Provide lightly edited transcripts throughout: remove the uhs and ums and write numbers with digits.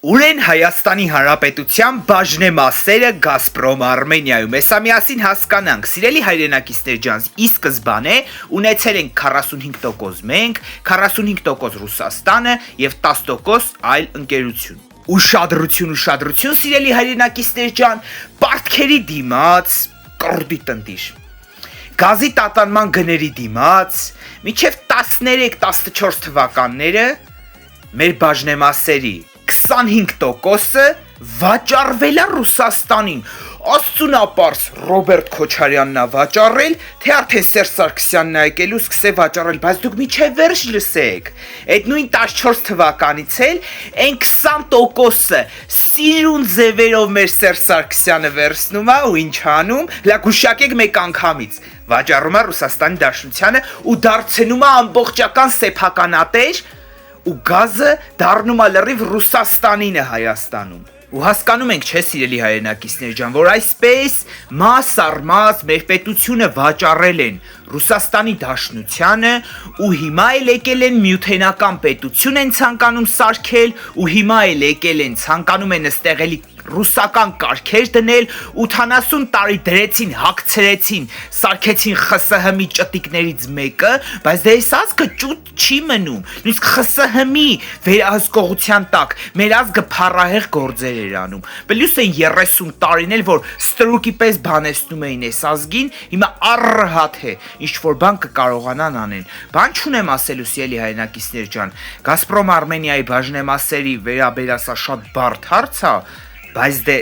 Ուր են Հայաստանի Հանրապետության բաժնեմասերը Գազպրոմ Արմենիայում, հեսա միասին հասկանանք, սիրելի հայրենակիցներ ջան, ի սկզբանե ունեցել ենք 45% մենք, 45% Ռուսաստանը և 10% այլ ընկերություն։ Ուշադրություն, սիրելի հայրենակիցներ ջան, պարտքերի դիմաց, կռդի տնտիր, գազի տատանման գների դիմաց, մինչև 13-14 թվականները մեր բաժնեմասերի 25%-ը վաճառվել է Ռուսաստանին, Աստծունապարս Ռոբերտ Քոչարյանն է վաճառել, թե արդեն Սերժ Սարգսյանն է եկել ու սկսել վաճառել, բայց դուք միջև վերջ լսեք, այդ նույն 14 թվականից էլ այն 20%-ը սիրուն ձևերով մեր Սերժ Սարգսյանը վերցնում է ու ինչ անում, լա գուշակեք մեկ անգամից, վաճառում է Ռուսաստանի Դաշնությանը ու դարձնում է ամբողջական սեփականատեր ու գազը դառնում է լրիվ Ռուսաստանին է Հայաստանում։ Ու հասկանում ենք, չէ, սիրելի հայրենակիցներ ջան, որ այսպես մաս առ մաս մեր պետությունը վաճառել են Ռուսաստանի Դաշնությանը ու հիմա էլ եկել են միութենական պետություն են ցանկանում սարքել ու հիմա էլ եկել են ցանկանում են ըստեղ էլի ռուսական կարգեր դնել 80 տարի դրեցին, հագցրեցին, սարքեցին ԽՍՀՄ-ի ճտիկներից մեկը, բայց դե այս ազգը ճուտ չի մնում, նույնիսկ ԽՍՀՄ-ի վերահսկողության տակ մեր ազգը փառահեղ գործեր էր անում, պլյուս են 30 տարին էլ, որ ստրուկի պես բանեցնում էին այս ազգին, հիմա առհատ է, ինչ-որ բան կկարողանան անեն, բան չունեմ ասելու սիրելի հայրենակիցներ ջան, Գազպրոմ Արմենիայի բաժնեմասերի վերաբերյալ սա շատ բարդ հարց է, բայց դե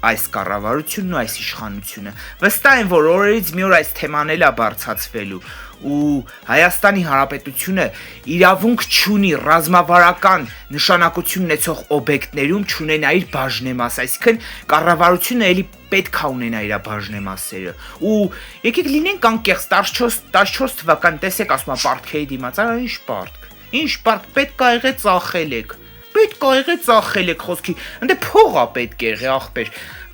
այս կառավարությունն ու այս իշխանությունը վստահ են, որ օրերից մի օր այս թեման էլ է բարձրացվելու ու Հայաստանի Հանրապետությունը իրավունք չունի ռազմավարական նշանակություն ունեցող օբյեկտներում չունենա իր բաժնեմաս, այսինքն կառավարությունը էլի պետք է ունենա իր բաժնեմասերը ու եկեք լինենք անկեղծ 14 թվական տեսեք ասում է պարտքերի դիմաց, ինչ պարտք պետք է եղե ծախել եք պետք է եղե ծախել եք խոսքի, ընդ փող է պետք է եղե ախպեր,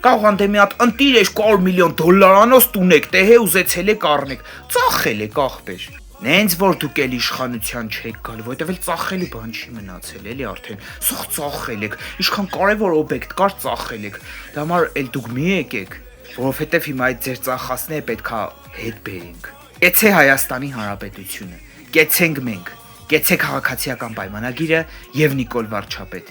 կարող անդե մի հատ ընտիր $200 միլիոն անոց տունեք, տեհե ուզեցել եք առնեք, ծախել եք ախպեր, նենց որ դուք էլ իշխանության չեք գալ, որովհետև էլ ծախելի բան չի մնացել, էլի արդեն, սող ծախել եք, ինչքան կարևոր օբյեկտ կար ծախել եք, դա համար էլ դուք մի եկեք, որովհետև հիմա այդ ձեր ծախասները պետք է հետ բերենք, կեցե Հայաստանի Հանրապետությունը, կեցենք մենք, կեցե քաղաքացիական պայմանագիրը և Նիկոլ Վարչապետ։